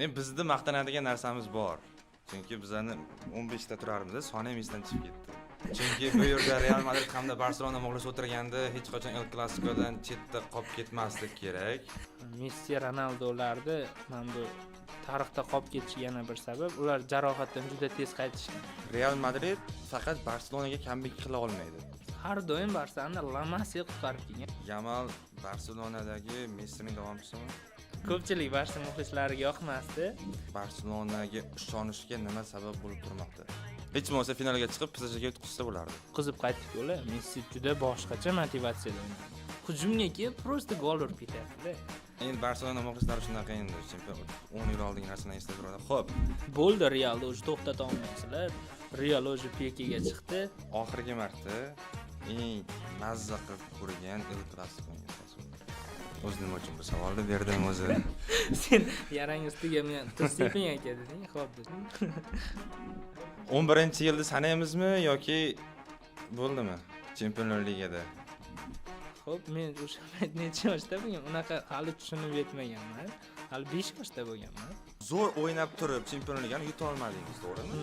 Bizda maqtanadigan narsamiz bor. Chunki bizani 15 ta turarmiz, soni esdan chiqib ketdi. Chunki bu yerda Real Madrid hamda Barselona muxlisi o'tirganda hech qachon El Clasicodan chetda qolib ketmaslik kerak. Messi, Ronaldolarni mana bu tarixda qolib ketishiga yana bir sabab ular jarohatdan juda tez qaytishgan. Real Madrid faqat Barselonaga kambek qila olmaydi. Har doim Barselona La Masiya qutqarib kelgan. Yamal Barselonadagi Messining davomchisimi? Ko'pchilik Barsa muxlislariga yoqmasdi. Barselonaga ishonishga nima sabab bo'lib turmoqda? Hech bo'lmasa finalga chiqib PSJga yutqizsa bo'lardi. Qizib qaytib yo'la Messi juda boshqacha motivatsiyada o'ynaydi. Hujumga kelib prosta gol urib ketyapti. Endi Barselona muxlislari shunaqa endi chempion 10 yil oldingi narsani eslatib turadi. Xo'p, Bo'ldi, Realni o'zi to'xtata olmaysizlar. Real o'zi pekiga chiqdi. oxirgi marta eng mazza qilib ko'rgan El Clasico o'zi nima uchun bu savolni berdim o'zi. Sen yarang ustiga men to'sibing aka deding, xo'p dedim. 11-yilda sanaymizmi yoki bo'ldimi Chempionlar Ligada? Xo'p, men o'sha necha yoshda bo'lgan, unaqa hali tushunib yetmaganman. Hali 5 yoshda bo'lganman. Zo'r o'ynab turib Chempionlar Ligani yuta olmadingiz, to'g'rimi?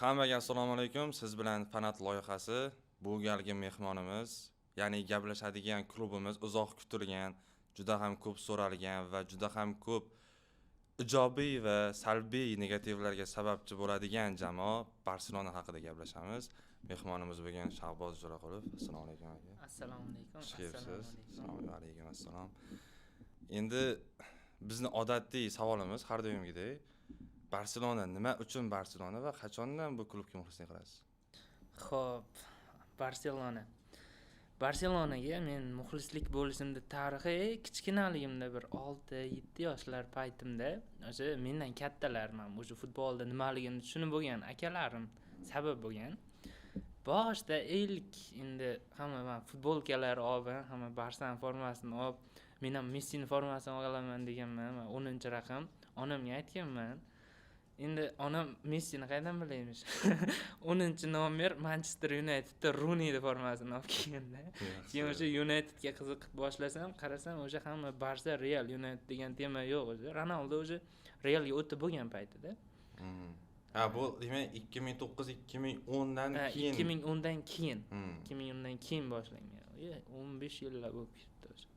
Hammaga assalomu alaykum. Siz bilan Fanat loyihasi. Bu galgi mehmonimiz, ya'ni gaplashadigan klubimiz uzoq kutilgan, juda ham ko'p so'ralgan va juda ham ko'p ijobiy va salbiy negativlarga sababchi bo'ladigan jamoa Barselona haqida gaplashamiz. Mehmonimiz bo'lgan Shahboz Jo'raqulov. Assalomu alaykum aka. Assalomu alaykum. Assalomu alaykum. Assalom. Endi bizni odatiy savolimiz har doimgidek, Barselona nima uchun Barselona va qachondan bu klubga muxlislik qilasiz? Xo'p, Barselonaga men muxlislik bo'lishimda tarixi kichkinaligimda bir 6-7 yoshlar paytimda o'sha mendan kattalar, men o'sha futbolda nimaligini tushunib bo'lgan akalarim sabab bo'lgan. Boshda ilk endi hamma futbolkalar olib, hamma Barsa formasini olib, men ham Messining formasini olaman deganman. 10-raqam onamga aytganman. Endi onam Messini qaydan bilaymish? 10-nomer Manchester Unitedda Rooney formasini olib kelganda, keyin o'sha Unitedga qiziqib boshlasam, qarasam o'sha hamma Barsa Real United degan tema yo'q o'zi. Ronaldo o'sha Realga o'tib bo'lgan paytida. Ha, bu demak 2009-2010 dan keyin. 2010 dan keyin. 2010 dan keyin boshlangan. 15 yillar bo'lib ketdi o'sha.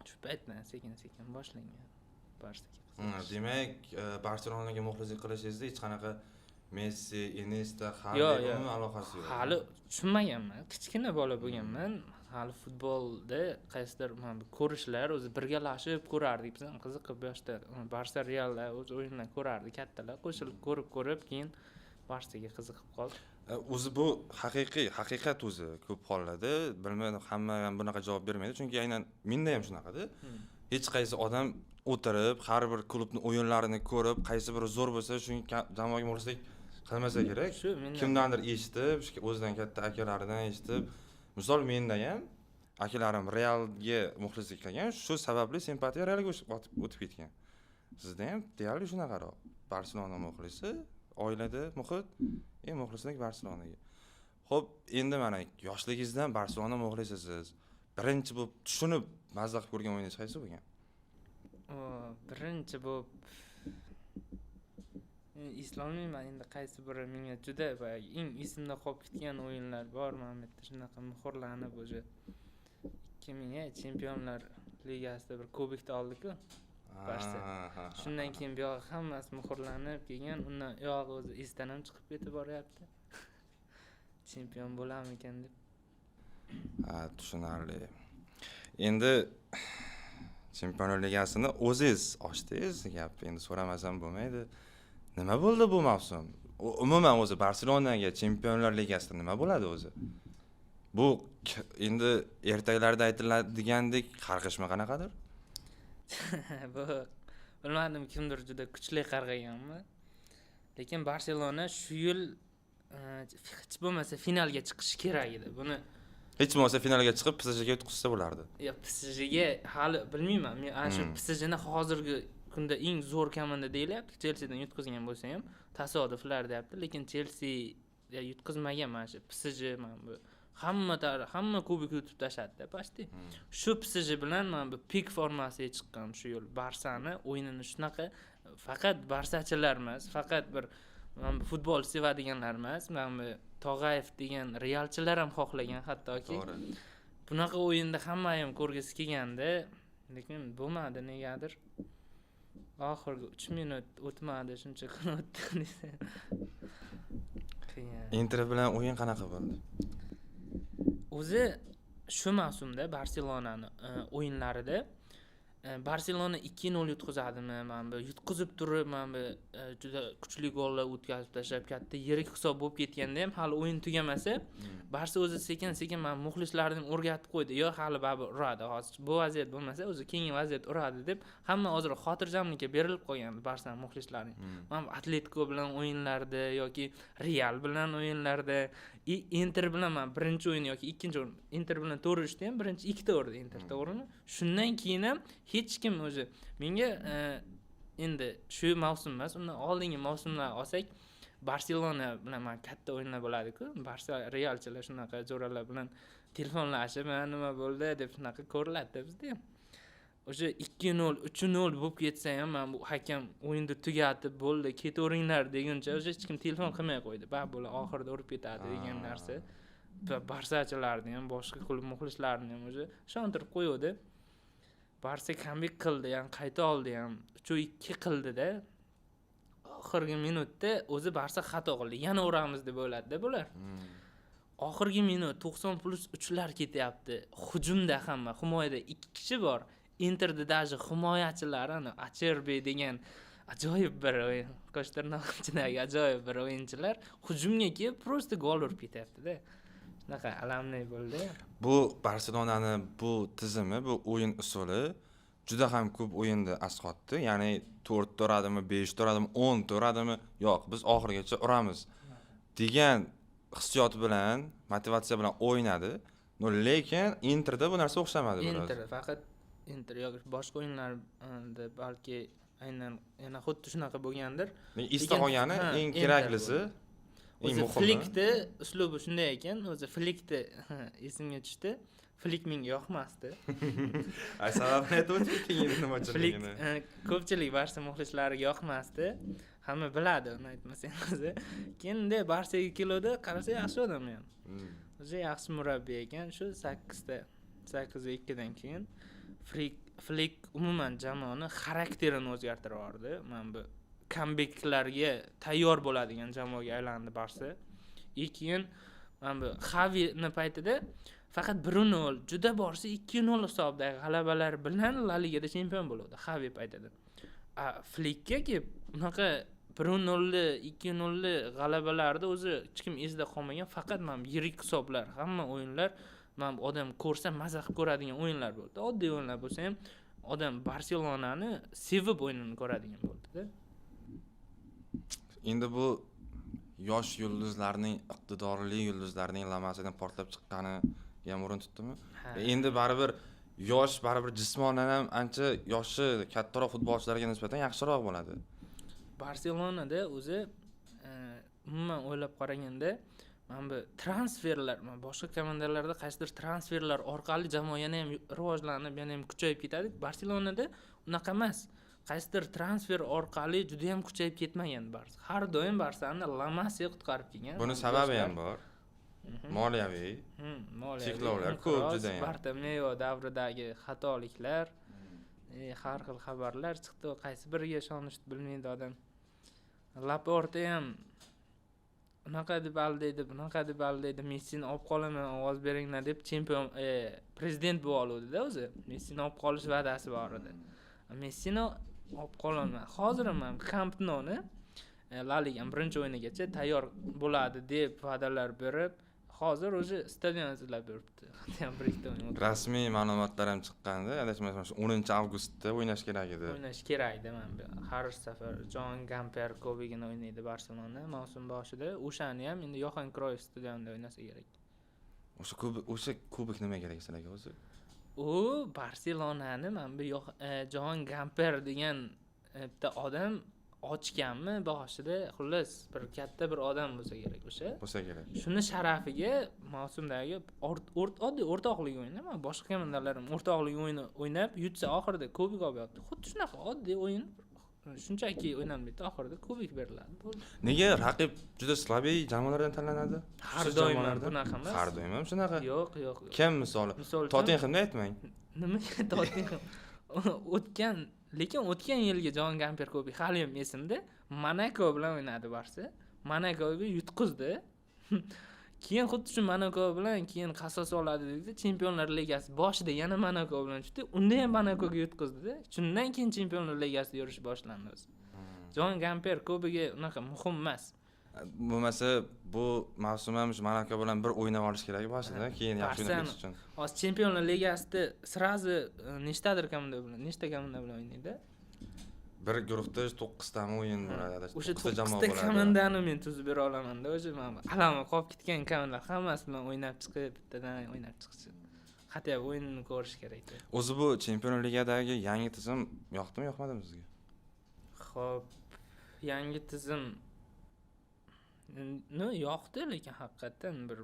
Shu paytdan sekin-sekin boshlangan Barsaga. Demak, Barselonaga muxlislik qilishingizda hech qanaqa Messi, Iniesta, Xavi aloqasi yo'q. Hali tushunmaganman. Kichkina bola bo'lganman. Hali futbolda qaysidir ko'rishlar, o'zi birgalashib ko'rardik. Biz qiziqib yoshda Barsa Realda o'z o'yinlarini ko'rardik, kattalar qo'shilib ko'rib, keyin Barsaga qiziqib qoldik. O'zi bu haqiqat o'zi ko'p hollarda, bilmayman, hamma ham bunaqa javob bermaydi, chunki aynan menda ham shunaqada. Hech qaysi odam o'tirib, har bir klubning o'yinlarini ko'rib, qaysi biri zo'r bo'lsa, shunga jamoaga muxlislik qilmasa kerak. Kimdandir eshitib, o'zidan katta akalaridan eshitib, misol menda ham akalarim Realga muxlislik qilgan, shu sababli simpatiya Realga o'tib ketgan. Sizda ham deyarli shunaqaroq. Barselona muxlisi, oilada muhit, muxlislik Barselonaga. Xo'p, endi mana yoshligingizdan Barselona muxlisisiz. Birinchi bo'lib tushunib mazza qilib ko'rgan o'yiningiz qaysi bo'lgan? Birinchi bo'lib eslolmayman endi qaysi biri menga juda eng esimda qolib ketgan o'yinlar bor. Men bitta shunaqa muhrlanib o'sha 2000 Chempionlar Ligasida bir kubokni oldik-ku. Barsa. Shundan keyin bu yoq hammasi muhrlanib kelgan. Undan yo'q o'zi esdan ham chiqib ketib boryapti. Chempion bo'larmikan deb. Tushunarli. Endi Chempionlar Ligasini o'zingiz ochdingiz, gap endi so'ramasam bo'lmaydi. Nima bo'ldi bu mavsum? Umuman o'zi Barselonaga Chempionlar Ligasida nima bo'ladi o'zi? Bu endi ertaklarda aytiladigandek qarg'ishma qanaqadir? Bu bilmadim, kimdir juda kuchli qarg'aganmi? Lekin Barselona shu yil hech bo'lmasa finalga chiqishi kerak edi. Buni hech bo'lmasa finalga chiqib PSJga yutqizsa bo'lardi. PSJga hali bilmayman. Men ana shu PSJni hozirgi kunda eng zo'r komanda deyilyapti. Chelsidan yutqizgan bo'lsa ham tasodiflar deyapti, lekin Chelsi yutqizmagan mana shu PSG, mana bu hamma kubik yutib tashladi почти. Shu PSG bilan men bu pik formasiga chiqqan shu yo'l. Barsani o'yinini shunaqa faqat barsachilar emas, faqat bir men futbol sevadiganlar emas, men bu Tog'ayev degan realchilar ham xohlagan hattoki. Bunaqa o'yinda hamma ham ko'rgisi kelganda, lekin bo'lmadi negadir. Oxirgi 3 minut o'tmadi, shuncha kun o'tdi desa. Inter bilan o'yin qanaqa bo'ldi? O'zi shu mavsumda Barselonani o'yinlarida Barselona 2-0 yutqazadimi? Men bu yutqazib turib, men bu juda kuchli gollar o'tkazib tashlab, katta yirik hisob bo'lib ketganda ham hali o'yin tugamasa, Barsa o'zi sekin-sekin men muxlislarni o'rgatib qo'ydi. Yo hali baribir uradi, hozir bu vaziyat bo'lmasa, o'zi keyingi vaziyat uradi deb hamma hozir xotirjamlikka berilib qolgan Barsa muxlislarining. Men Atletico bilan o'yinlarda yoki Real bilan o'yinlarda, Inter bilan men birinchi o'yin yoki ikkinchi o'yin Inter bilan to'g'ri ishda ham birinchi ikkita urdi Inter, to'g'rimi? Shundan keyin ham hech kim o'zi menga endi shu mavsum emas, undan oldingi mavsumlar olsak, Barselona bilan men katta o'yinlar bo'ladi-ku. Barsa realchilar shunaqa jo'ralar bilan telefonlashib, nima bo'ldi deb shunaqa ko'riladi bizda ham. O'sha 2-0, 3-0 bo'lib ketsa ham men bu hakam o'yinni tugatib bo'ldi, ketaveringlar deguncha o'sha hech kim telefon qilmay qo'ydi. Bular oxirida urib ketadi degan narsa. Barsachilarni ham, boshqa klub muxlislarini ham o'sha ishontirib qo'ydi. Barsa comeback qildi, ham qayta oldi ham 3-2 qildi-da. Oxirgi minutda o'zi Barsa xato qildi. Yana uramiz deb o'yladi-da bular. Oxirgi minut 90+3lar ketyapti. Hujumda hamma, himoyada 2 kishi bor. Interda даже himoyachilar, Acherbi degan ajoyib bir o'yin, Qo'shtirnoqchidagi ajoyib bir o'yinchilar hujumga kelib prosta gol urib ketyapti-da. Shunaqa alamli bo'ldi. Bu Barselonani bu tizimi, bu o'yin usuli juda ham ko'p o'yinda asqotdi. Ya'ni 4 uradimi, 5 uradimi, 10 uradimi, yo'q, biz oxirigacha uramiz degan hissiyot bilan, motivatsiya bilan o'ynadi. Lekin Interda bu narsa o'xshamadi biroz. Inter faqat Inter yoki boshqa o'yinlarda balki aynan yana xuddi shunaqa bo'lgandir. Esda qolgani eng keraklisi, eng muhimi. Flickni uslubi shunday ekan, o'zi Flickni esimga tushdi. Flick menga yoqmasdi. Ay, sababini aytib o'ting endi nima uchunligini. Ko'pchilik Barsa muxlislariga yoqmasdi. Hamma biladi, uni aytmasang o'zi. Keyin Barsaga keldi, qarasa yaxshi odam ham. O'zi yaxshi murabbiy ekan, shu 8-2 dan keyin Flick umuman jamoani xarakterini o'zgartirib yubordi. Men bu comebacklarga tayyor bo'ladigan jamoaga aylandi Barsa. Keyin men bu Xavining paytida faqat 1-0, juda borsa 2-0 hisobdagi g'alabalar bilan La Ligada chempion bo'ldi Xavi paytida. Flickga kelib unaqa 1-0, 2-0 g'alabalarda o'zi hech kim esda qolmagan, faqat men yirik hisoblar, hamma o'yinlar men odam ko'rsa maza qilib ko'radigan o'yinlar bo'ldi. Oddiy o'yinlar bo'lsa ham odam Barselonani sevib o'yinini ko'radigan bo'ldi-da. Endi bu yosh yulduzlarning, iqtidorli yulduzlarning lamasidan portlab chiqqani ham o'rin tutdimi? Endi baribir jismonan ham ancha yoshi kattaroq futbolchilarga nisbatan yaxshiroq bo'ladi. Barselonada o'zi umuman o'ylab qaraganda, men bu transferlar, boshqa komandalarda qaysidir transferlar orqali jamoa yana ham rivojlanib, yana ham kuchayib ketadi. Barselonada unaqa emas. Qaysidir transfer orqali juda ham kuchayib ketmagan Barsa. Har doim Barsani Lamasiya qutqarib kelgan. Buni sababi ham bor. Moliyaviy cheklovlar ko'p juda ham. Bartomeu davridagi xatoliklar, har xil xabarlar chiqdi, qaysi biriga ishonishni bilmaydi odam. Laporte ham unaqa deb aldaydi, bunaqa deb aldaydi, Messini olib qolaman, ovoz beringlar deb chempion prezident bo'lib oldi-da o'zi. Messini olib qolish va'dasi bor edi. Messini olib qolaman. Hozir ham Camp Nou'ni La Liga birinchi o'yinigacha tayyor bo'ladi deb va'dalar berib, hozir o'zi stadion izlab yuribdi. Ham birikta o'yin. Rasmiy ma'lumotlar ham chiqqanda, adashmasam 10-avgustda o'ynash kerak edi. O'ynash kerak edi, men har safar John Gamper Kubigini o'ynaydi Barselona mavsum boshida. O'shani ham endi Johan Cruyff stadionida o'ynasa kerak. O'sha kubik nima kerak sizlarga o'zi? U Barselonani men bu John Gamper degan bitta odam ochganmi boshida, xullas bir katta bir odam bo'lsa kerak o'sha. Bo'lsa kerak. Shuni sharafiga mavsumdagi oddiy o'rtoqlik o'yini, men boshqa komandalarim o'rtoqlik o'yini o'ynab yutsa oxirida kubik olib yotdi. Xuddi shunaqa oddiy o'yin shunchaki o'ynalmaydi, oxirida kubik beriladi. Nega raqib juda slabiy jamoalardan tanlanadi? Har doim bunaqa emas. Har doim ham shunaqa. Yo'q. Kim misol Tottenhamni aytmang. Nimaga Tottenham? O'tgan yilgi Jon Gamper kubik hali ham esimda. Monaco bilan o'ynadi Barsa. Monacoga yutqizdi. Keyin xuddi shu Monaco bilan keyin qasos oladi dedi. Chempionlar Ligasi boshida yana Monaco bilan chiqdi. Unda ham Monacoga yutqizdi. Shundan keyin Chempionlar Ligasida yurish boshlandi o'zi. Jon Gamper kubiga unaqa muhim emas. Bo'lmasa bu mavsum ham Monaco bilan bir o'ynab olish kerak boshida, keyin yaxshi o'ynash uchun. Hozir Chempionlar Ligasida srazi nechta komanda bilan o'ynaydi? Bir guruhda 9 ta o'yin bo'ladi. O'sha 9 ta komandani men tuzib bera olaman-da, o'sha men alami qolib ketgan komandalar hammasi bilan o'ynab chiqib, bittadan o'ynab chiqishsin. Hatto o'yinni ko'rish kerak. O'zi bu Chempionlar Ligadagi yangi tizim yoqdimi, yoqmadimi sizga? Xo'p, yangi tizim yoqdi, lekin haqiqatan bir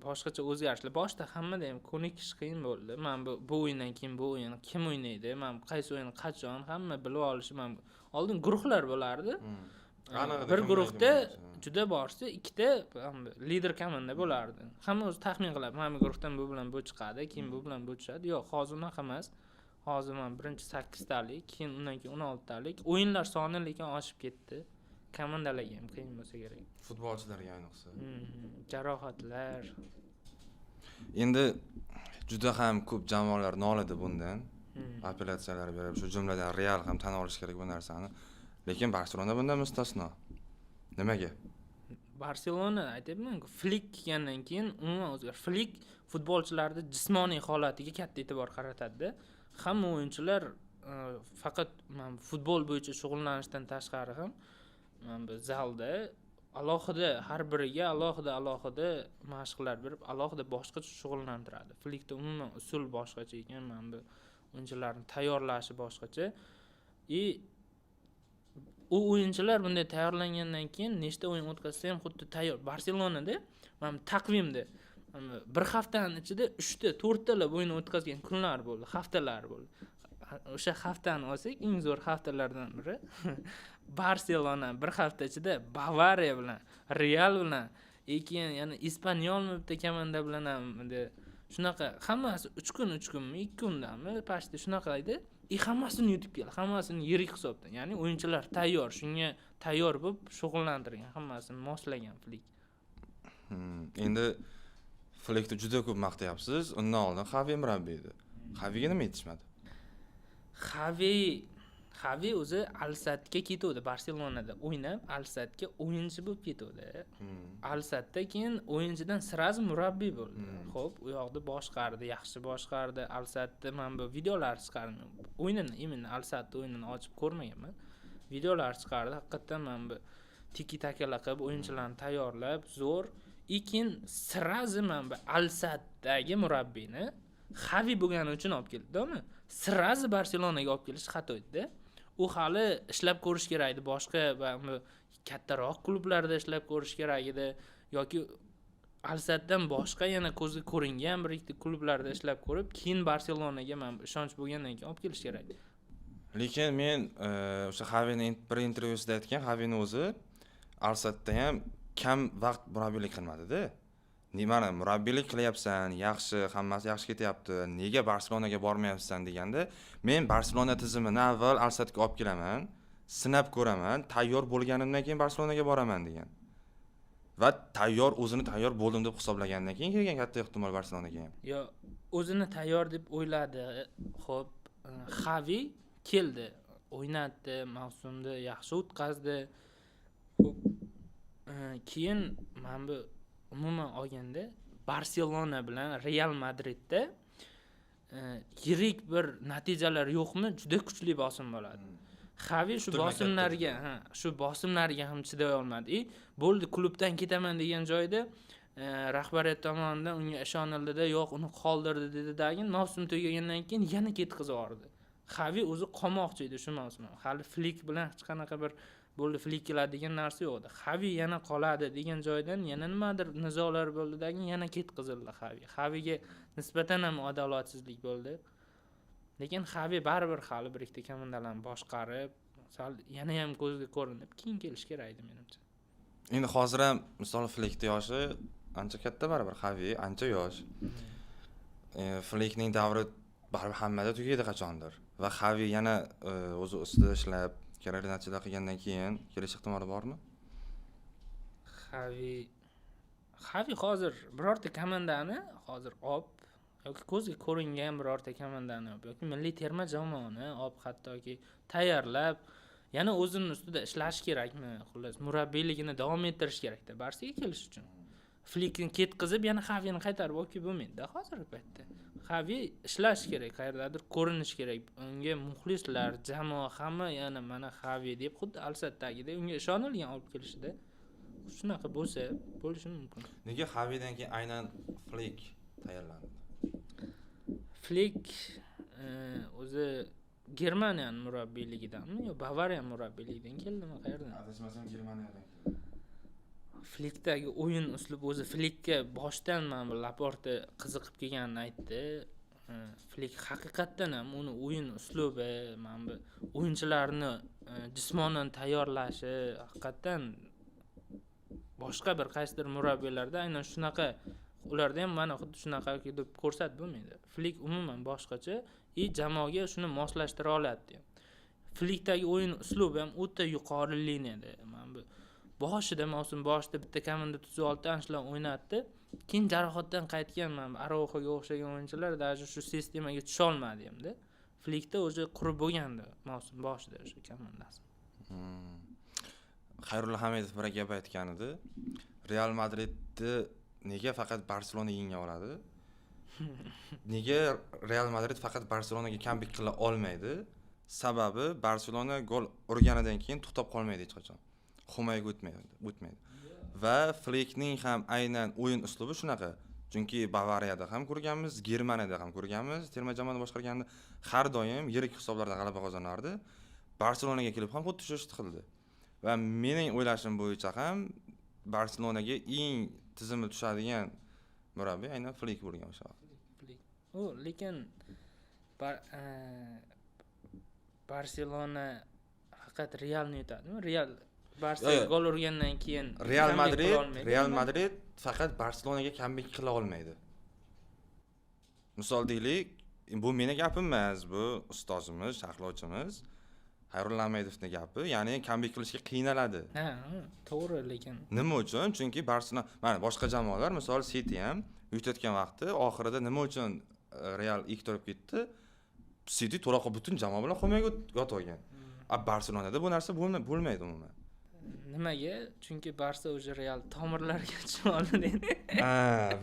boshqacha o'zgarishlar. Boshida hammada ham ko'nikish qiyin bo'ldi. Men bu o'yindan keyin bu o'yin kim o'ynaydi, men qaysi o'yin qachon hamma bilib olishim mumkin. Oldin guruhlar bo'lardi. Bir guruhda juda borsa ikkita lider komanda bo'lardi. Hamma o'zi taxmin qiladi, mana bu guruhdan bu bilan bu chiqadi, keyin bu bilan bu tushadi. Yo'q, hozir unaqa emas. Hozir men birinchi 8 talik, keyin undan keyin 16 talik. O'yinlar soni lekin oshib ketdi. Komandalarga ham qiyin bo'lsa kerak. Futbolchilarga ayniqsa. Jarohatlar. Endi juda ham ko'p jamoalar noladi bundan. Apellyatsiyalar berib, shu jumladan Real ham tan olish kerak bu narsani. Lekin Barselona bundan mustasno. Nimaga? Barselona aytayapman, Flick kelgandan keyin umuman o'zgar. Flick futbolchilarning jismoniy holatiga katta e'tibor qaratadi. Hamma o'yinchilar faqat futbol bo'yicha shug'ullanishdan tashqari ham bu zalda alohida har biriga alohida mashqlar berib, alohida boshqacha shug'ullantiradi. Flickda umuman usul boshqacha ekan, men bu o'yinchilarning tayyorlashi boshqacha. U o'yinchilar bunday tayyorlangandan keyin nechta o'yin o'tkazsa ham xuddi tayyor. Barselonada men taqvimda bir haftaning ichida 3 ta, 4 ta o'yin o'tkazgan kunlar bo'ldi, haftalar bo'ldi. O'sha haftani olsak, eng zo'r haftalardan biri Barselona bir hafta ichida Bavariya bilan, Real bilan, keyin yana Ispanyolmi bitta komanda bilan ham shunaqa hammasi 3 kunmi, 2 kundanmi, pashti shunaqa edi. Hammasini yutib keldi, hammasini yirik hisobdan. Ya'ni o'yinchilar tayyor, shunga tayyor bo'lib shug'ullantirgan, hammasini moslagan Flick. Endi Flickni juda ko'p maqtayapsiz. Undan oldin Xavi murabbiy edi. Xaviga nima yetishmadi? Xavi o'zi Al-Saddga ketdi, Barselonada o'ynab, Al-Saddga o'yinchi bo'lib ketdi. Al-Saddda keyin o'yinchidan sirazi murabbiy bo'ldi. Xo'p, u yoqda boshqardi, yaxshi boshqardi. Al-Saddda men bu videolar chiqardim. O'yinini, Al-Sadd o'yinini ochib ko'rmaganman. Videolar chiqardi. Haqiqatan men bu tiki-takalar qilib, o'yinchilarni tayyorlab, zo'r. Keyin sirazi men bu Al-Saddagi murabbiyni Xavi bo'lgani uchun olib keldi-mi? Sirazi Barselonaga olib kelish xato edi. U hali ishlab ko'rish kerak edi, boshqa va kattaroq klublarda ishlab ko'rish kerak edi yoki Al-Sadddan boshqa yana ko'zga ko'ringan bir ikkita klublarda ishlab ko'rib, keyin Barselonaga men ishonch bo'lgandan keyin olib kelish kerak edi. Lekin men o'sha Xavining bir intervyusida aytgan, Xavining o'zi Al-Saddda ham kam vaqt murabbiylik qilmadi-da. Nimani murabbiylik qilyapsan, yaxshi, hammasi yaxshi ketyapti. Nega Barselonaga bormayapsan deganda, men Barselona tizimini avval Al-Saddga olib kelaman, sinab ko'raman, tayyor bo'lganimdan keyin Barselonaga boraman degan. Va o'zini tayyor bo'ldim deb hisoblagandan keyin kelgan katta ehtimol Barselonaga ham. Yo, o'zini tayyor deb o'yladi. Xo'p, Xavi keldi, o'ynatdi, mavsumni yaxshi o'tkazdi. Xo'p, keyin men bu umuman olganda Barselona bilan Real Madridda yirik bir natijalar yo'qmi, juda kuchli bosim bo'ladi. Xavi shu bosimlarga ham chiday olmadi. Bo'ldi, klubdan ketaman degan joyda rahbariyat tomonidan unga ishonildi-da, yo'q, uni qoldirdi dedi-dagin, mavsum tugagandan keyin yana ketkizib yubordi. Xavi o'zi qolmoqchi edi shu mavsum. Hali Flick bilan hech qanaqa bir bo'ldi Flick keladi degan narsa yo'q edi. Xavi yana qoladi degan joydan yana nimadir nizolar bo'ldidagi yana ketqizildi Xavi. Xaviga nisbatan ham adolatsizlik bo'ldi. Lekin Xavi baribir hali bir ikkita komandalarni boshqarib, yana ham ko'zga ko'rinib keyin kelish kerak edi menimcha. Endi hozir ham misol Flickning yoshi ancha katta baribir, Xavi ancha yosh. Flickning davri baribir hammada tugaydi qachondir. Va Xavi yana o'zi ustida ishlab, kerakli natijalar qilgandan keyin kelish ehtimoli bormi? Xavi hozir birorta komandani hozir yoki ko'zga ko'ringan birorta komandani yoki milliy terma jamoani hattoki tayyorlab yana o'zining ustida ishlash kerakmi? Xullas, murabbiyligini davom ettirish kerak-da Barsaga kelish uchun. Flickni ketqizib yana Xavini qaytarib olib bo'lmaydi hozirgi paytda. Xavi ishlash kerak, qayerdadir ko'rinish kerak. Unga muxlislar, jamoa hamma yana mana Xavi deb xuddi Al-Saddagida unga ishonilgan olib kelishida. Shunaqa bo'lsa, bo'lishi mumkin. Nega Xavidan keyin aynan Flick tayyorlandi? Flick o'zi Germaniya murabbiyligidanmi yo Bavariya murabbiyligidan keldimi, qayerdan? Adashmasam Germaniyadan. Flickdagi o'yin uslubi o'zi Flickka boshdan mana bu Laporte qiziqib kelganini aytdi. Flick haqiqatan ham uni o'yin uslubi, mana bu o'yinchilarni jismonan tayyorlashi haqiqatan boshqa bir qaysidir murabbiylarda aynan shunaqa, ularda ham mana xuddi shunaqa deb ko'rsatib bo'lmaydi. Flick umuman boshqacha, jamoaga shuni moslashtira oladi. Flickdagi o'yin uslubi ham o'ta yuqori liniyada. Mana bu boshida mavsum boshida bitta komanda 36 anshlar o'ynatdi. Keyin jarohatdan qaytgan mana Araujoga o'xshagan o'yinchilar даже shu sistemaga tusha olmadi hamda. Flickda o'zi qurib bo'lgandi mavsum boshida o'sha komandasi. Xayrulla Hamidov bir gap aytgan edi. Real Madridni nega faqat Barselona yenga oladi? Nega Real Madrid faqat Barselonaga comeback qila olmaydi? Sababi Barselona gol urganidan keyin to'xtab qolmaydi hech qachon. Xumayga o'tmaydi. Va Flickning ham aynan o'yin uslubi shunaqa. Chunki Bavariyada ham ko'rganmiz, Germaniyada ham ko'rganmiz, terma jamoani boshqarganda har doim yirik hisoblarda g'alaba qozonardi. Barselonaga kelib ham xuddi shu ishni qildi. Va mening o'ylashim bo'yicha ham Barselonaga eng tizimi tushadigan murabbiy aynan Flick bo'lgan o'sha. Lekin Barselona haqiqat Realni yutadimi? Real Barsa gol urgandan keyin Real Madrid faqat Barselonaga comeback qila olmaydi. Misol deylik, bu meni gapim emas, bu ustozimiz, sharhlovchimiz Xayrulla Hamidovning gapi, ya'ni comeback qilishga qiynaladi. To'g'ri, lekin nima uchun? Chunki Barselona, mana boshqa jamoalar, misol City ham yutayotgan vaqti oxirida nima uchun Real iktirib ketdi? City to'liq butun jamoa bilan Xumayga yotib olgan. Barselonada bu narsa bo'lmaydi umuman. Nimaga? Chunki Barsa o'zi Real tomirlarga tushib oldi.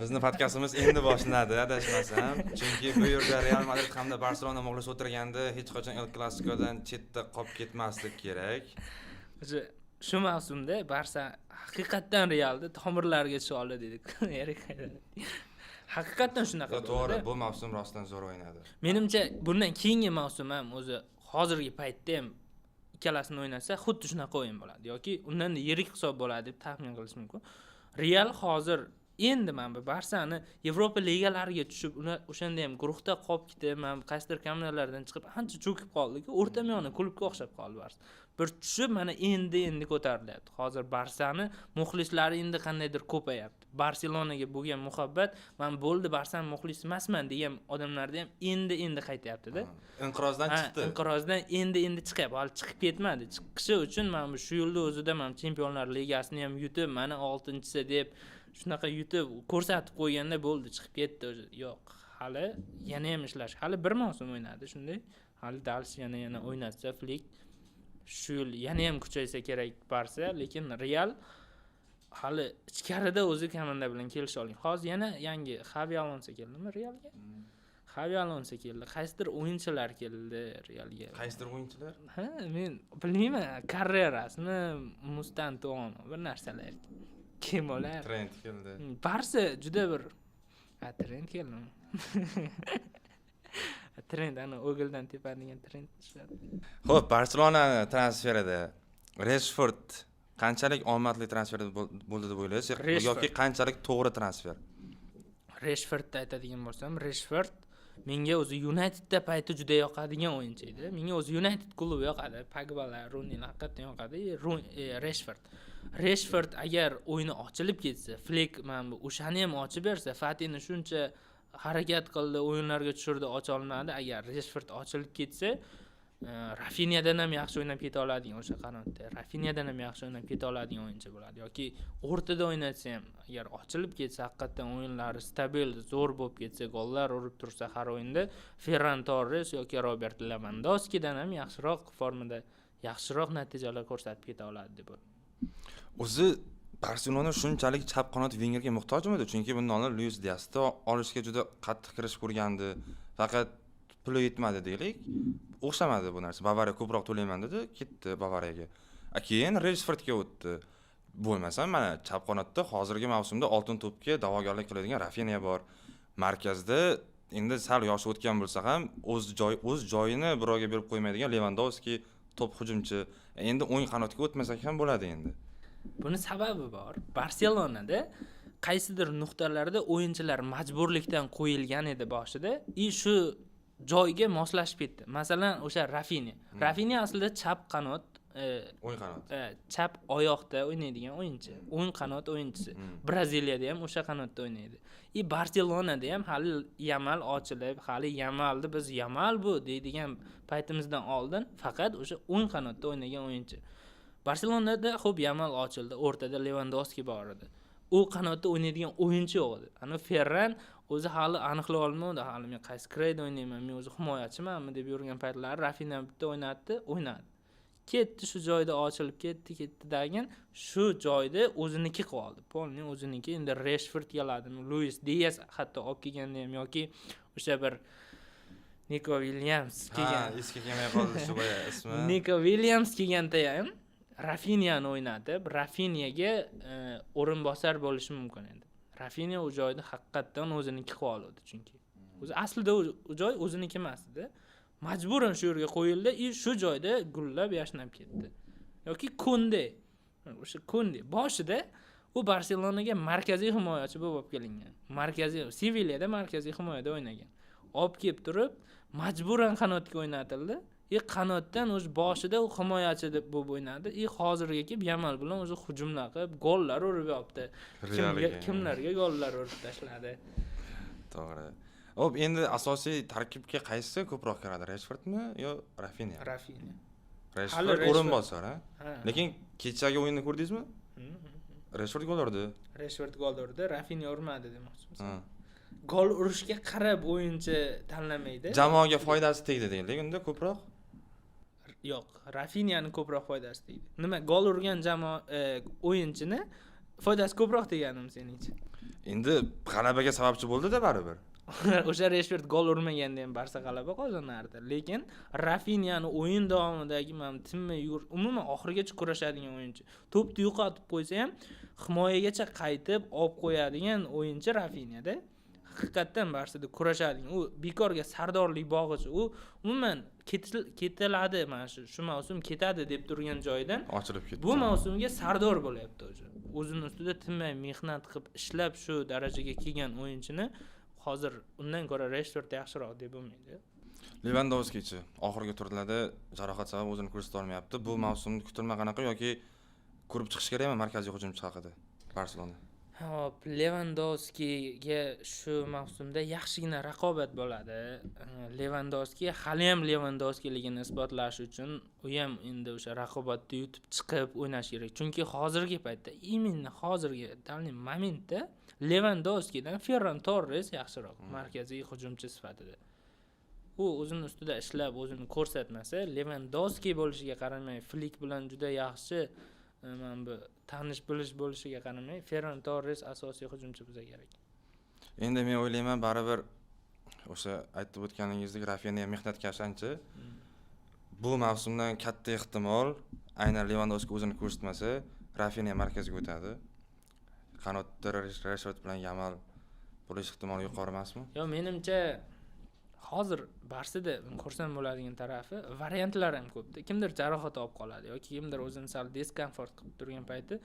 Bizning podkastimiz endi boshlanadi, adashmasam. Chunki bu yerda Real Madrid hamda Barselona muxlis o'tirganda hech qachon El Clasicodan chetda qolib ketmaslik kerak. Shu mavsumda Barsa haqiqatan Realni tomirlarga tushib oldi dedik. Haqiqatan shunaqa. To'g'ri, bu mavsum rostdan zo'r o'ynadi. Menimcha bundan keyingi mavsum ham o'zi hozirgi paytda ham ikkalasini o'ynasa xuddi shunaqa o'yin bo'ladi yoki undan yirik hisob bo'ladi deb taxmin qilish mumkin. Real hozir endi mana bu Barsani Yevropa ligalariga tushib, ular o'shanda ham guruhda qolib ketib, mana qaysidir komandalardan chiqib ancha cho'kib qoldi-ku, o'rtamiyona klubga o'xshab qoldi Barsa. Bir tushib mana endi ko'tarilyapti. Hozir Barsani muxlislari endi qandaydir ko'payapti. Barselonaga bo'lgan muhabbat, men bo'ldi Barsani muxlis emasman degan odamlarda ham endi qaytyapti-da. Inqirozdan chiqdi. Inqirozdan endi chiqyapti. Hali chiqib ketmadi. Chiqishi uchun men shu yilda o'zida men Chempionlar Ligasini ham yutib, mana 6-chisi deb shunaqa yutib ko'rsatib qo'yganda bo'ldi, chiqib ketdi o'zi. Yo'q, hali yana ham ishlash. Hali bir mavsum o'ynadi, shunday. Hali dals yana o'ynatsa Flick shu yil yana ham kuchaysa kerak Barsa, lekin Real hali ichkarida o'zi komanda bilan kelisha olgan. Hozir yana yangi Xavi Alonso keldimi Realga? Xavi Alonso keldi. Qaysidir o'yinchilar keldi Realga. Qaysidir o'yinchilar? Men bilmayman, Carrerasmi, Mustanton, bir narsalar. Kim olar? Trent keldi. Barsa juda bir Trent keldimi? Trend ana o'g'ildan tepadigan trend tushadi. Xo'p, Barselona transferida Rashford qanchalik omadli transfer bo'ldi deb o'ylaysiz yoki qanchalik to'g'ri transfer? Rashfordni aytadigan bo'lsam, Rashford menga o'zi Unitedda payti juda yoqadigan o'yinchi edi. Menga o'zi United klubi yoqadi. Pogbalar, Rooneylar haqiqatan yoqadi. Rashford agar o'yini ochilib ketsa, Flick mana bu o'shani ham ochib bersa, Fatini shuncha harakat qildi, o'yinlarga tushirdi, ocha olmadi. Agar Rashford ochilib ketsa, Rafinyadan ham yaxshi o'ynab keta oladigan o'sha qanotda. Rafinyadan ham yaxshi o'ynab keta oladigan o'yinchi bo'ladi yoki o'rtada o'ynatsa ham agar ochilib ketsa, haqiqatan o'yinlari stabil, zo'r bo'lib ketsa, gollar urib tursa har o'yinda Ferran Torres yoki Robert Lewandowskidan ham yaxshiroq formada, yaxshiroq natijalar ko'rsatib keta oladi deb o'ylayman. O'zi Barselona shunchalik chap qanot vingerga muhtojmidi? Chunki bundan oldin Luis Dias'ni olishga juda qattiq kirishib ko'rgandi. Faqat puli yetmadi deylik. O'xshamadi bu narsa. Bavariya ko'proq to'layman dedi, ketdi Bavariyaga. Keyin Rashfordga o'tdi. Bo'lmasa mana chap qanotda hozirgi mavsumda oltin to'pga da'vogarlik qiladigan Rafinha bor. Markazda endi sal yoshi o'tgan bo'lsa ham o'z joyini birovga berib qo'ymaydigan Lewandowski top hujumchi. Endi o'ng qanotga o'tmasak ham bo'ladi endi. Buni sababi bor. Barselonada qaysidir nuqtalarda o'yinchilar majburlikdan qo'yilgan edi boshida, shu joyga moslashib ketdi. Masalan, o'sha Rafinha. Rafinha aslida chap qanot, o'ng qanot. Chap oyoqda o'ynaydigan o'yinchi. O'ng qanot o'yinchisi. Braziliyada ham o'sha qanotda o'ynaydi. Barselonada ham hali Yamal ochilib, hali Yamalni biz Yamal bu deydigan paytimizdan oldin faqat o'sha o'ng qanotda o'ynagan o'yinchi. Barselonada xo'p Yamal ochildi, o'rtada Lewandowski bor edi. U qanotda o'ynaydigan o'yinchi yo'q edi. Ana Ferran o'zi hali aniqlay olmadi. Hali men qaysi krayda o'ynayman, men o'zi himoyachimanmi deb yurgan paytlari Rafinha bitta o'ynadi. Ketdi shu joyda ochilib ketdi degan, shu joyda o'ziniki qilib oldi. Polni o'ziniki. Endi Rashford keladimi, Luis Diaz hatto olib kelganda ham yoki o'sha bir Nico Williams kelgan. Eski kelmay qoldi shu boya ismi. Nico Williams kelganda ham Rafinhani o'ynatib, Rafinhaga o'rinbosar bo'lishi mumkin edi. Rafinha u joyda haqiqatan o'ziniki qilib oldi chunki. O'zi aslida u joy o'ziniki emas edi. Majburan shu yerga qo'yildi, shu joyda gullab yashnab ketdi. Yoki Kunde. O'sha Kunde boshida u Barselonaga markaziy himoyachi bo'lib kelingan. Sevillada markaziy himoyada o'ynagan. Olib kelib turib, majburan qanotga o'ynatildi. Qanotdan o'z boshida u himoyachi deb bo'lib o'ynadi. Hozirga kelib Yamal bilan o'zi hujumlar qilib, gollar urib yopdi. Kimlarga gollar urib tashladi. To'g'ri. Hop, endi asosiy tarkibga qaysi ko'proq kiradi? Rashfordmi yo Rafinha? Rafinha. Rashford o'rinbosar, ha? Lekin kechagi o'yinni ko'rdingizmi? Rashford gol urdi. Rafinha urmadi demoqchimiz. Gol urishga qarab o'yinchi tanlamaydi. Jamoaga foydasi tegdi deylik, unda ko'proq. Yo'q, Rafinhani ko'proq foydasi tegdi. Nima, gol urgan jamoa o'yinchini foydasi ko'proq deganim seningcha? Endi g'alabaga sababchi bo'ldi-da baribir. O'sha Rashford gol urmaganda ham Barsa g'alaba qozonardi. Lekin Rafinhani o'yin davomidagi tinmay umuman oxirigacha kurashadigan o'yinchi. To'pni yo'qotib qo'ysa ham himoyagacha qaytib olib qo'yadigan o'yinchi Rafinhada. Haqiqatan Barsada kurashadigan. U bekorga sardorlik bog'ichi. U umuman ketiladi mana shu mavsum ketadi deb turgan joydan ochilib ketdi. Bu mavsumga sardor bo'lyapti o'zi. O'zining ustida tinmay mehnat qilib ishlab shu darajaga kelgan o'yinchini hozir undan ko'ra Rashford yaxshiroq deb bo'lmaydi. Lewandowski-chi oxirgi turlarda jarohat sabab o'zini ko'rsata olmayapti. Bu mavsumni kutilmaganaqa yoki ko'rib chiqish kerakmi markaziy hujumchi haqida Barselona? Hop, Lewandowskiga shu mavsumda yaxshigina raqobat bo'ladi. Lewandowski hali ham Lewandowskiligini isbotlash uchun u ham endi o'sha raqobatda yutib chiqib o'ynash kerak. Chunki hozirgi paytda, hozirgi tanlov momentda Lewandowskidan Ferran Torres yaxshiroq markaziy hujumchi sifatida. U o'zining ustida ishlab, o'zini ko'rsatmasa, Lewandowski bo'lishiga qaramay, Flick bilan juda yaxshi bu tanish bilish bo'lishiga qaramay, Ferran Torres asosiy hujumchi bo'lsa kerak. Endi men o'ylayman, baribir o'sha aytib o'tganingizdek Rafinha mehnatkash ancha. Bu mavsumdan katta ehtimol aynan Lewandowski o'zini ko'rsatmasa, Rafinha markazga o'tadi. Qanotda Rashford bilan Yamal bo'lish ehtimoli yuqori emasmi? Yo, menimcha hozir Barsada xursand bo'ladigan tarafi variantlar ham ko'pda. Kimdir jarohat olib qoladi yoki kimdir o'zini sal diskomfort qilib turgan payti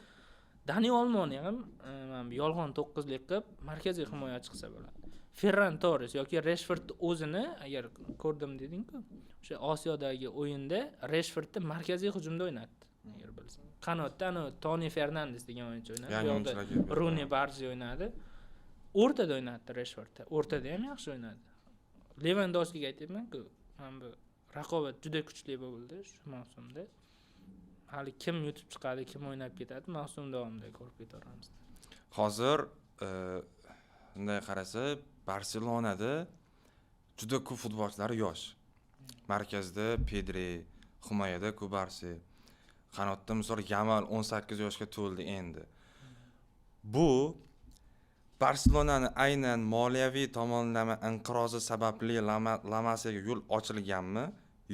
Dani Olmoni ham mana bu yolg'on 9lik qilib markaziy himoyachi qilsa bo'ladi. Ferran Torres yoki Rashford o'zini agar ko'rdim deding-ku, o'sha Osiyodagi o'yinda Rashfordni markaziy hujumda o'ynatdi, agar bilsang. Qanotda Toni Fernandes degan o'yinchi o'ynadi. Bu yoqda Rooney Barzi o'ynadi. O'rtada o'ynatdi Rashfordda. O'rtada ham yaxshi o'ynadi. Lewandowskiga aytayapman-ku, mana bu raqobat juda kuchli bo'ldi shu mavsumda. Hali kim yutib chiqadi, kim o'ynab ketadi, mavsum davomida ko'rib ketaramiz. Hozir bunday qarasa, Barselonada juda ko'p futbolchilar yosh. Markazda Pedri, himoyada Kubarsi, qanotda misol Yamal 18 yoshga to'ldi endi. Bu Barselonani aynan moliyaviy tomonlama inqirozi sababli Lamasiyaga yo'l ochilganmi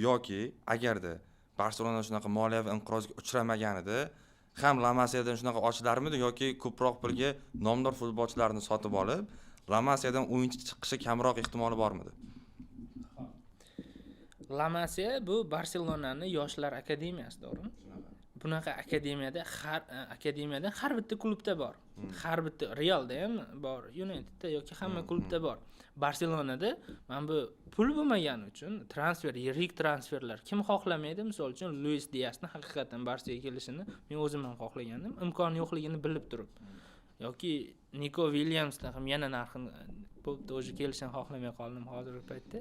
yoki agarda Barselona shunaqa moliyaviy inqirozga uchramaganida ham Lamasiyadan shunaqa ochilarmidi yoki ko'proq pulga nomdor futbolchilarni sotib olib Lamasiyadan o'yinchi chiqishi kamroq ehtimoli bormidi? Lamasiya bu Barselonani yoshlar akademiyasi, to'g'rimi? Bunaqa akademiyada har bitta klubda bor. Har bitta Realda ham bor, Unitedda yoki hamma klubda bor. Barselonada mana bu pul bo'lmagani uchun transfer, yirik transferlar kim xohlamaydi? Misol uchun Luis Diasni haqiqatan Barsaga kelishini men o'zim ham xohlagandim, imkoni yo'qligini bilib turib. Yoki Nico Williamsdan ham yana narxini bo'pti, o'zi kelishini xohlamay qoldim hozirgi paytda.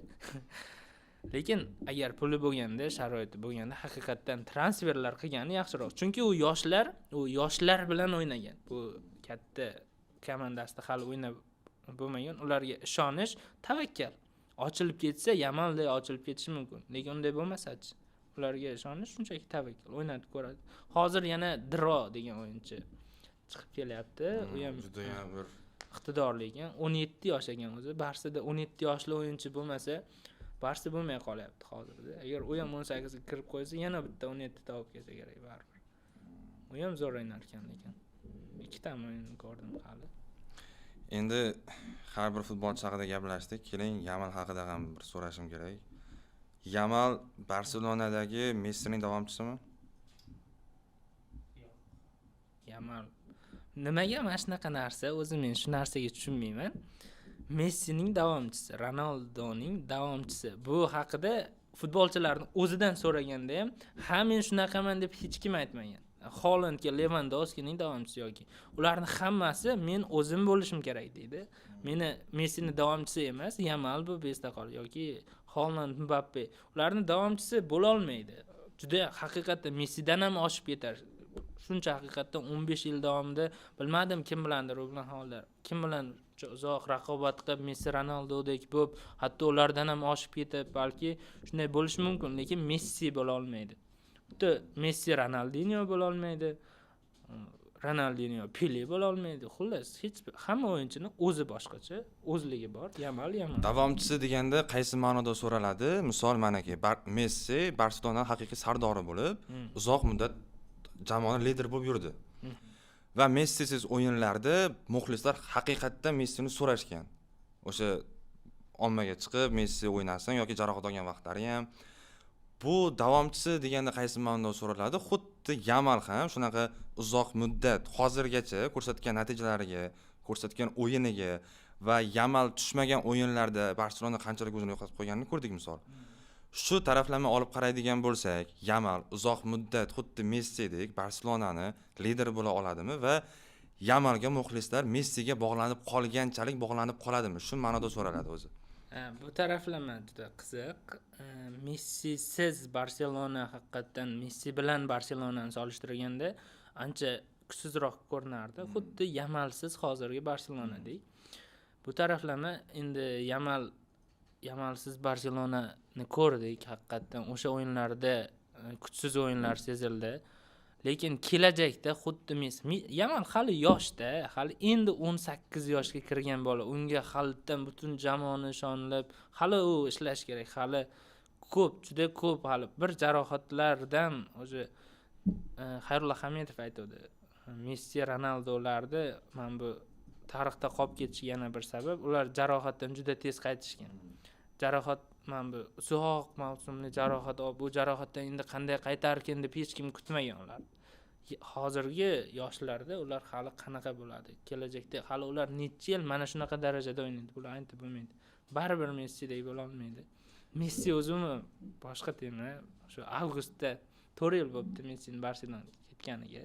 Lekin agar puli bo'lganda, sharoiti bo'lganda haqiqatan transferlar qilgani yaxshiroq. Chunki u yoshlar bilan o'ynagan. Bu katta komandasida hali o'ynab bo'lmagan, ularga ishonish, tavakkal. Ochilib ketsa, Yamalday ochilib ketishi mumkin. Lekin unday bo'lmasa-chi, ularga ishonish shunchaki tavakkal, o'ynatib ko'radi. Hozir yana Dro degan o'yinchi chiqib kelyapti. U ham juda ham bir iqtidorli ekan, 17 yosh ekan o'zi. Barsada 17 yoshli o'yinchi bo'lmasa, Barsa bo'lmay qolyapti hozirda. Agar u ham 18 ga kirib qo'ysa, yana bitta 17 topib kelsa kerak baribir. U ham zo'r o'ynar ekan lekin. Ikkita o'yin ko'rdim hali. Endi har bir futbolchi haqida gaplashdik. Keling, Yamal haqida ham bir so'rashim kerak. Yamal Barselonadagi Messining davomchisimi? Yamal nimaga mana shunaqa narsa? O'zi men shu narsaga tushunmayman. Messining davomchisi, Ronaldoning davomchisi. Bu haqida futbolchilarning o'zidan so'raganda ham, "Ha, men shunaqaman" deb hech kim aytmagan. Hollandga Lewandowskining davomchisi yoki ularning hammasi men o'zim bo'lishim kerak deydi. Meni Messining davomchisi emas, Yamal bu besda qol yoki Holland, Mbappe. Ularning davomchisi bo'la olmaydi. Juda haqiqatda Messidan ham oshib ketar. Shuncha haqiqatdan 15 yil davomida bilmadim kim bilandir u bilan holda. Kim bilan uzoq raqobat qilib Messi, Ronaldodek bo'lib, hatto ulardan ham oshib ketib, balki shunday bo'lishi mumkin, lekin Messi bo'la olmaydi. Bitta Messi Ronaldinho bo'la olmaydi. Ronaldinho Pele bo'la olmaydi. Xullas, hech hamma o'yinchining o'zi boshqacha, o'zligi bor. Yamal. Davomchisi deganda qaysi ma'noda so'raladi? Misol manaki Messi Barselona haqiqiy sardori bo'lib, uzoq muddat jamoani lider bo'lib yurdi. Va Messisiz o'yinlarda muxlislar haqiqatdan Messini so'rashgan. O'sha ommaga chiqib Messi o'ynasin yoki jarohat olgan vaqtlari ham. Bu davomchisi deganda qaysi ma'noda so'raladi? Xuddi Yamal ham shunaqa uzoq muddat hozirgacha ko'rsatgan natijalariga, ko'rsatgan o'yiniga va Yamal tushmagan o'yinlarda Barselona qanchalik o'zini yo'qotib qo'yganini ko'rdik misol. Shu taraflama olib qaraydigan bo'lsak, Yamal uzoq muddat xuddi Messidek Barselonani lider bo'la oladimi va Yamalga muxlislar Messiga bog'lanib qolganchalik bog'lanib qoladimi? Shu ma'noda so'raladi o'zi. Bu taraflama juda qiziq. Messisiz Barselona haqiqatan Messi bilan Barselonani solishtirganda ancha kuchsizroq ko'rinardi. Xuddi Yamalsiz hozirgi Barselonadek. Bu taraflama endi Yamalsiz Barselonani ko'rdik haqiqatan. O'sha o'yinlarda kuchsiz o'yinlar sezildi. Lekin kelajakda xuddi Messi, Yamal hali yoshda, hali endi 18 yoshga kirgan bola. Unga halidan butun jamoani ishonilib, hali u ishlash kerak. Hali ko'p, juda ko'p hali bir jarohatlardan o'zi Xayrullo Hamidov aytdi. Messi, Ronaldolarni men bu tarixda qolib ketishiga yana bir sabab ular jarohatdan juda tez qaytishgan. jarohat mana bu uzoq mavsumli jarohat olib, bu jarohatdan endi qanday qaytarkin deb hech kim kutmagan ular. Hozirgi yoshlarda ular hali qanaqa bo'ladi? Kelajakda hali ular necha yil mana shunaqa darajada o'ynaydi, bular aytib bo'lmaydi. Baribir Messidek bo'la olmaydi. Messi o'zimi boshqa tema. Shu avgustda 4 yil bo'libdi Messining Barselonaga ketganiga.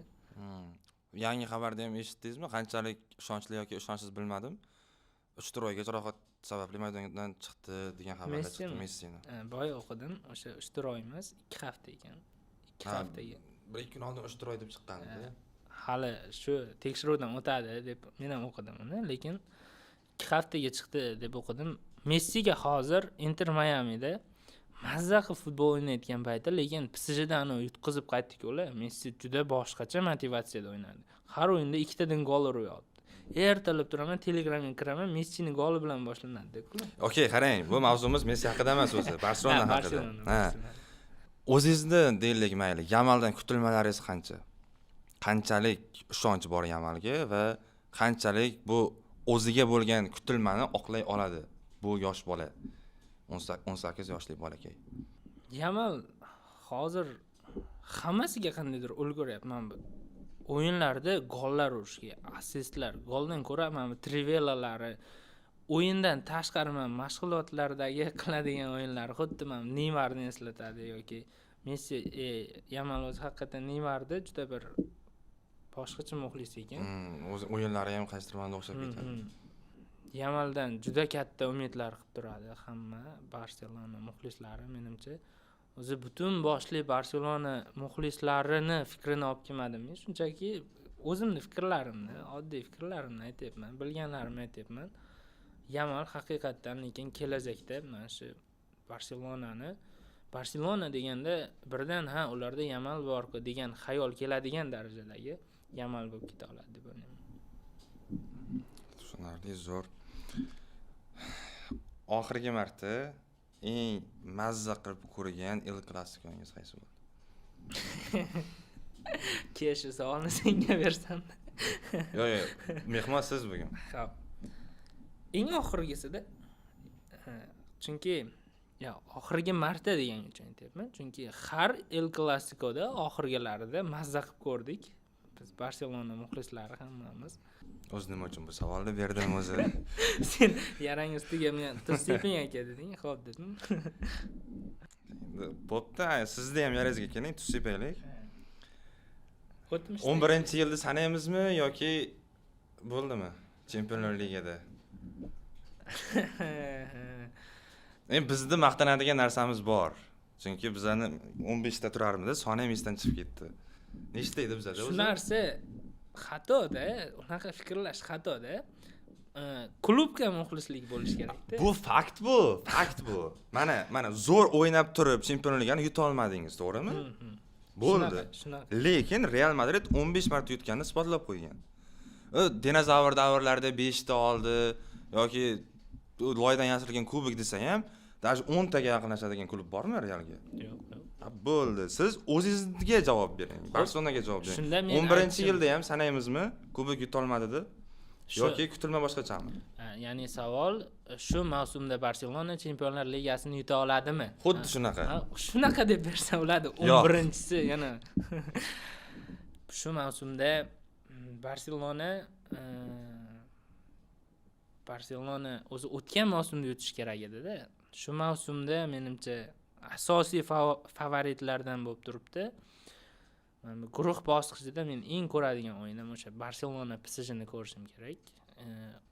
Yangi xabarda ham eshitdingizmi? Qanchalik ishonchli yoki ishonchsiz bilmadim. 3 oyga jarohat sababli maydondan chiqdi degan xabarlar chiqdi Messini. Boya o'qidim, o'sha 3 oy emas, 2 hafta ekan. 2 haftaga. 1-2 kun oldin 3 oy deb chiqqandi. Hali shu tekshiruvdan o'tadi deb men ham o'qidim uni, lekin 2 haftaga chiqdi deb o'qidim. Messiga hozir Inter Miami'da mazza qilib futbol o'ynayotgan payti, lekin PSJdan yutqizib qaytdik ular. Messi juda boshqacha motivatsiyada o'ynadi. Har o'yinda 2 tadan gol uryapti. Ertalab turaman, Telegramga kiraman, Messining goli bilan boshlanadi deb. Okey, qarang, bu mavzuimiz Messi haqida emas o'zi, Barselona haqida. Ha. O'zingizni deylik mayli, Yamaldan kutilmalaringiz qancha? Qanchalik ishonch bor Yamalga va qanchalik bu o'ziga bo'lgan kutilmani oqlay oladi bu yosh bola? 18 yoshli bolakay. Yamal hozir hammasiga qandaydir ulguryapman bu. O'yinlarda gollar urishga, assistlar, goldan ko'ra mana trivelalari, o'yindan tashqari mashg'ulotlardagi qiladigan o'yinlari xuddi mana Neymarni eslatadi yoki Messi, Yamal o'zi haqiqatan Neymarda juda bir boshqacha muxlis ekan. O'zi o'yinlari ham qaysidir ma'noda o'xshab ketadi. Yamaldan juda katta umidlar qilib turadi hamma Barselona muxlislari, menimcha. O'zi butun boshli Barselona muxlislarini fikrini olib kelmadim. Shunchaki o'zimni fikrlarimni, oddiy fikrlarimni aytyapman, bilganlarimni aytyapman. Yamal haqiqatan lekin kelajakda mana shu Barselona deganda birdan ularda Yamal bor-ku degan xayol keladigan darajadagi Yamal bo'lib keta oladi deb o'ylayman. Tushunarli, zo'r. Oxirgi marta eng mazza qilib ko'rgan El Clasico'ngiz qaysi bo'ldi? Kesh savolni senga bersam. Yo'q, mehmon siz bugun. Xo'p. Eng oxirgisida. Chunki oxirgi marta degan uchun aytyapman. Chunki har El Clasico'da oxirgilarida mazza qilib ko'rdik. Biz Barselona muxlislari hammamiz. O'zi nima uchun bu savolni berdim o'zi? Sen yarang ustiga men tussiping aka deding, xo'p dedim. Bo'pti, sizda ham yarangizga keling, tussipaylik. O'tmishda 11-yilda sanaymizmi yoki bo'ldimi? Chempionlar Ligada. Bizda maqtanadigan narsamiz bor. Chunki bizani 15 ta turarmiz, soni ham esdan chiqib ketdi. Nechta edi bizda o'zi? Shu narsa xatoda, unaqa fikrlash xatoda. Klubga muxlislik bo'lish kerak-da. Bu fakt bu. Mana zo'r o'ynab turib Chempionlar Ligani yuta olmadingiz, to'g'rimi? Bo'ldi. Lekin Real Madrid 15 marta yutganini isbotlab qo'ygan. Dinozavr davrlarida 5 ta oldi yoki loydan yasalgan kubok desa ham, даже 10 taga yaqinlashadigan klub bormi Realga? Yo'q. Bo'ldi. Siz o'zingizga javob bering. Barselonaga javob bering. 11-yilda ham sanaymizmi? Kubok yuta olmadi deb yoki kutilma boshqachami? Ya'ni savol shu mavsumda Barselona Chempionlar Ligasini yuta oladimi? Xuddi shunaqa. Shunaqa deb bersa bo'ladi. 11-chisi yana. Shu mavsumda Barselona o'zi o'tgan mavsumda yutish kerak edi-da. Shu mavsumda menimcha asosiy favoritlardan bo'lib turibdi. Guruh bosqichida men eng ko'radigan o'yinim o'sha Barselona PSJni ko'rishim kerak.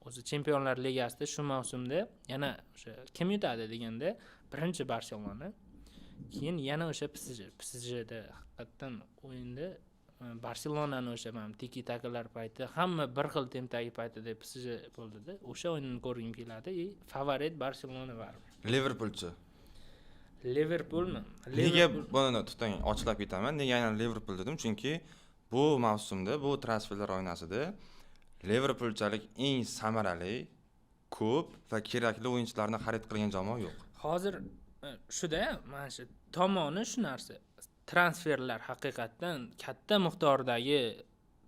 O'zi Chempionlar Ligasida shu mavsumda yana o'sha kim yutadi deganda birinchi Barselona, keyin yana o'sha PSJda haqiqatan o'yinda Barselonani o'sha tiki-takalar payti, hamma bir xil tempdagi paytida PSG bo'ldida. O'sha o'yinni ko'rgim keladi. Favorit Barselona baribir. Liverpoolchi. Liverpoolmi? Nega buni tutang, ochlab ketaman. Nega aynan Liverpool dedim? Chunki bu mavsumda, bu transferlar oynasida Liverpoolchalik eng samarali, ko'p va kerakli o'yinchilarni xarid qilgan jamoa yo'q. Hozir shuda, mana shu tomoni shu narsa. Transferlar haqiqatan katta miqdordagi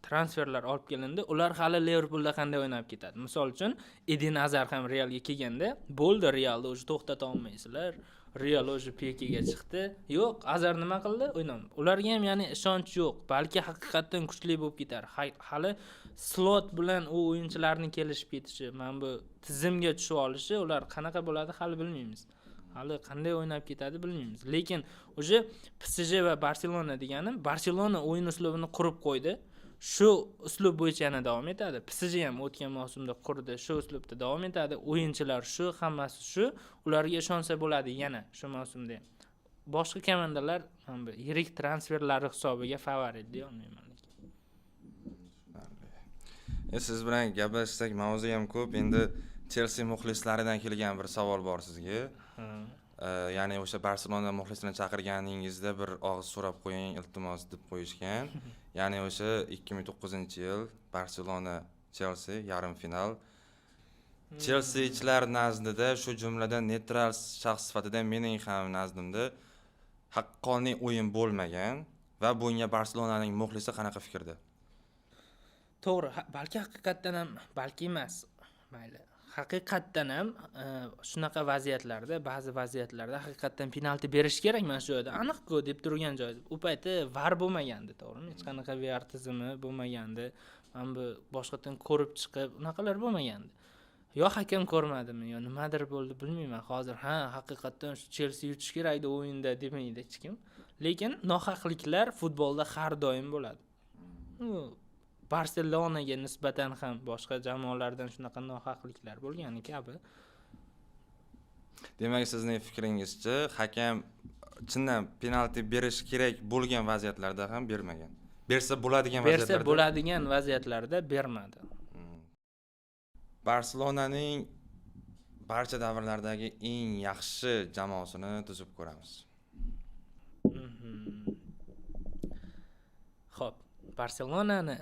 transferlar olib kelindi, ular hali Liverpoolda qanday o'ynab ketadi. Misol uchun, Eden Hazard ham Realga kelganda, bo'ldi, Realni o'zi to'xtata olmaysizlar. Real o'zi pekiga chiqdi. Yo'q, Hazard nima qildi? O'ynamadi. Ularga ham ya'ni ishonch yo'q. Balki haqiqatan kuchli bo'lib ketar. Hali slot bilan u o'yinchilarning kelishib ketishi, mana bu tizimga tushib olishi, ular qanaqa bo'ladi hali bilmaymiz. Hali qanday o'ynab ketadi bilmaymiz. Lekin o'sha PSG va Barselona deganim, Barselona o'yin uslubini qurib qo'ydi. Shu uslub bo'yicha yana davom etadi. PSG ham o'tgan mavsumda qurdi, shu uslubda davom etadi. O'yinchilar shu, hammasi shu. Ularga ishonsa bo'ladi yana shu mavsumda ham. Boshqa komandalar mana bu yirik transferlari hisobiga favorit deya olmayman. Siz bilan gaplashsak mavzu ham ko'p. Endi Chelsea muxlislaridan kelgan bir savol bor sizga. Ya'ni o'sha Barselona muxlislarini chaqirganingizda bir og'iz so'rab qo'ying, iltimos deb qo'yishgan. Ya'ni o'sha 2009-yil Barselona Chelsea yarim final. Chelseachilar nazdida, shu jumladan neytral shaxs sifatida mening ham nazdimda haqqoniy o'yin bo'lmagan va bunga Barselonaning muxlisi qanaqa fikrda? To'g'ri, balki haqiqatdan ham, balki emas. Mayli. Haqiqatdan ham shunaqa vaziyatlarda, ba'zi vaziyatlarda haqiqatdan penalti berish kerak mana shu joyda. Aniq-ku deb turgan joyda. U payti VAR bo'lmagandi, to'g'rimi? Hech qanaqa VAR tizimi bo'lmagandi. Mana bu boshqadan ko'rib chiqib, unaqalar bo'lmagandi. Yo hakam ko'rmadimi, yo nimadir bo'ldi, bilmayman. Hozir haqiqatdan shu Chelsea yutish kerak edi o'yinda demaydi hech kim. Lekin nohaqliklar futbolda har doim bo'ladi. Barselonaga nisbatan ham boshqa jamoalardan shunaqa nohaqliklar bo'lgani kabi. Demak, sizning fikringizcha, hakam chindan penalti berish kerak bo'lgan vaziyatlarda ham bermagan. Bersa bo'ladigan vaziyatlarda bermadi. Barselonaning barcha davrlardagi eng yaxshi jamoasini tuzib ko'ramiz. Xo'p, Barselonani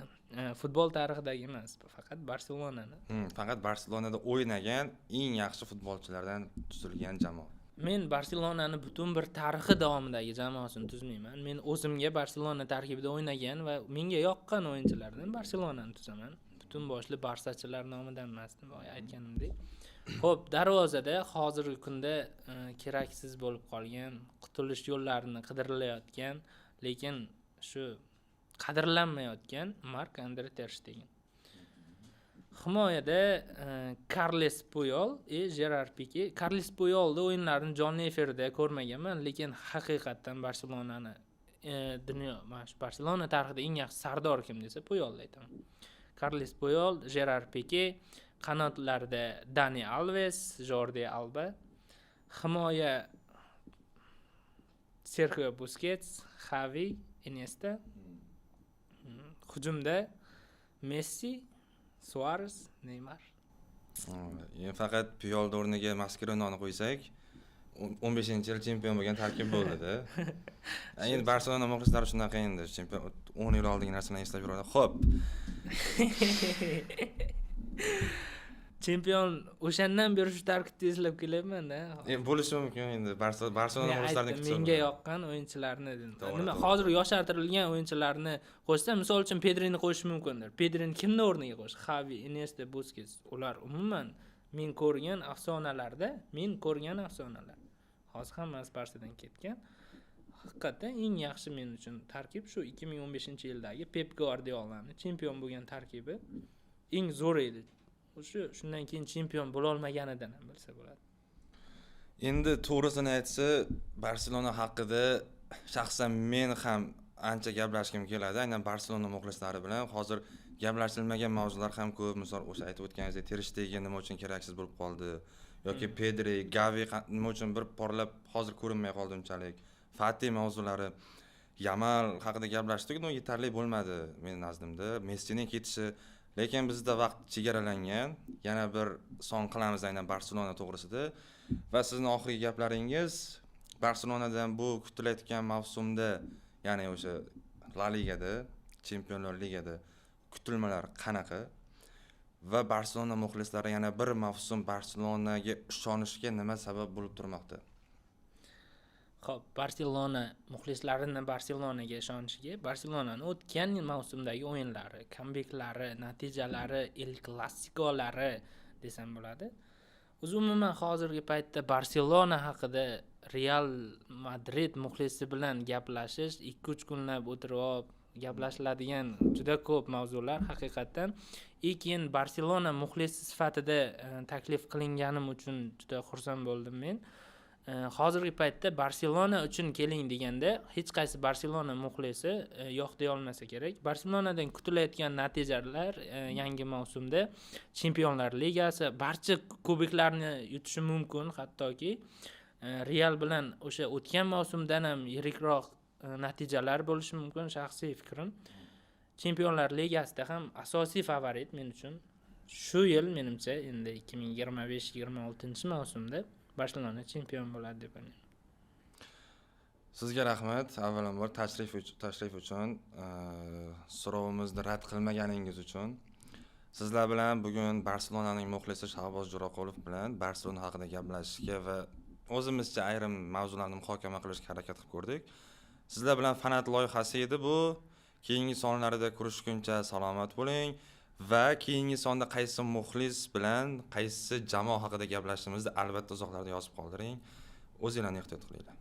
futbol tarixidagi emas, faqat Barselonani. Faqat Barselonada o'ynagan eng yaxshi futbolchilardan tuzilgan jamoa. Men Barselonani butun bir tarixi davomidagi jamoasini tuzmayman. Men o'zimga Barselona tarkibida o'ynagan va menga yoqqan o'yinchilardan Barselonani tuzaman. Butun boshli barsachilar nomidan emasdim, aytganimdek. Xo'p, darvozada hozirgi kunda keraksiz bo'lib qolgan, qutulish yo'llarini qidirilayotgan, lekin shu qadrlanmayotgan Marc-Andre ter Stegen. Himoyada Carles Puyol va Gerard Pique. Carles Puyolni o'yinlarini jonli efirda ko'rmaganman, lekin haqiqatdan Barselonani Barselona tarixida eng yaxshi sardor kim desa Puyolni aytaman. Carles Puyol, Gerard Pique, qanotlarda Dani Alves, Jordi Alba, himoya Sergio Busquets, Xavi, Iniesta, hujumda Messi, Suarez, Neymar. Endi faqat Puyol o'rniga Maskerononi qo'ysak, 15-yil chempion bo'lgan tarkib bo'ldi-da. Endi Barselona muxlislari shunaqa endi, chempion 10 yil oldingi narsalarni eslab yuradi. Xo'p. Chempion o'shandan beri shu tarkibni eslab kelyapman-da. Bo'lishi mumkin endi Barselona muxlislarining kutsa. Menga yoqqan o'yinchilarni nima hozir yoshartirilgan o'yinchilarni qo'shsa, misol uchun Pedrini qo'yish mumkindir. Pedrini kimning o'rniga qo'yish? Xavi, Iniesta, Busquets. Ular umuman men ko'rgan afsonalarda, hozir hammasi Barsadan ketgan. Haqiqatan eng yaxshi men uchun tarkib shu 2015-yildagi Pep Guardiola'ning chempion bo'lgan tarkibi eng zo'r edi. Shundan keyin chempion bo'la olmaganidan ham bilsa bo'ladi. Endi to'g'risini aytsa, Barselona haqida shaxsan men ham ancha gaplashkim keladi. Aynan Barselona muxlislari bilan hozir gaplashilmagan mavzular ham ko'p. Misol o'sha aytib o'tganingizdek, Ter Stegen nima uchun keraksiz bo'lib qoldi yoki Pedri, Gavi nima uchun bir porlab hozir ko'rinmay qoldi unchalik. Fati mavzulari, Yamal haqida gaplashdik, u yetarli bo'lmadi men nazdimda. Messining ketishi, lekin bizda vaqt chegaralangan. Yana bir son qilamiz aynan Barselona to'g'risida. Va sizning oxirgi gaplaringiz Barselonadan bu kutilayotgan mavsumda, ya'ni o'sha La Ligada, Chempionlar Ligada kutilmalar qanaqa? Va Barselona muxlislari yana bir mavsum Barselonaga ishonishga nima sabab bo'lib turmoqda? Xo'p, Barselona muxlislarini Barselonaga ishonishiga, Barselonani o'tgan mavsumdagi o'yinlari, kambeklari, natijalari, El Clasicolari desam bo'ladi. O'zi umuman hozirgi paytda Barselona haqida Real Madrid muxlisi bilan gaplashish 2-3 kunlab o'tirib gaplashiladigan juda ko'p mavzular haqiqatan. Keyin Barselona muxlisi sifatida taklif qilinganim uchun juda xursand bo'ldim men. Hozirgi paytda Barselona uchun keling deganda hech qaysi Barselona muxlisi yo'q deya olmasa kerak. Barselonadan kutilayotgan natijalar yangi mavsumda Chempionlar Ligasi, barcha kuboklarni yutishi mumkin, hattoki Real bilan o'sha o'tgan mavsumdan ham yirikroq natijalar bo'lishi mumkin, shaxsiy fikrim. Chempionlar Ligasida ham asosiy favorit men uchun. Shu yil menimcha endi 2025-26 mavsumda Barselona chempion bo'ladi deb o'ylayman. Sizga rahmat. Avvalambor tashrif uchun, so'rovimizni rad qilmaganingiz uchun. Sizlar bilan bugun Barselonaning muxlisi Shahboz Jo'raqulov bilan Barselona haqida gaplashishga va o'zimizcha ayrim mavzularni muhokama qilishga harakat qilib ko'rdik. Sizlar bilan fanat loyihasi edi bu. Keyingi sonlarida ko'rishguncha salomat bo'ling va keyingi sonda qaysi muxlis bilan qaysi jamoa haqida gaplashishimizni albatta izohlarda yozib qoldiring. O'zinglarni ehtiyot qilinglar.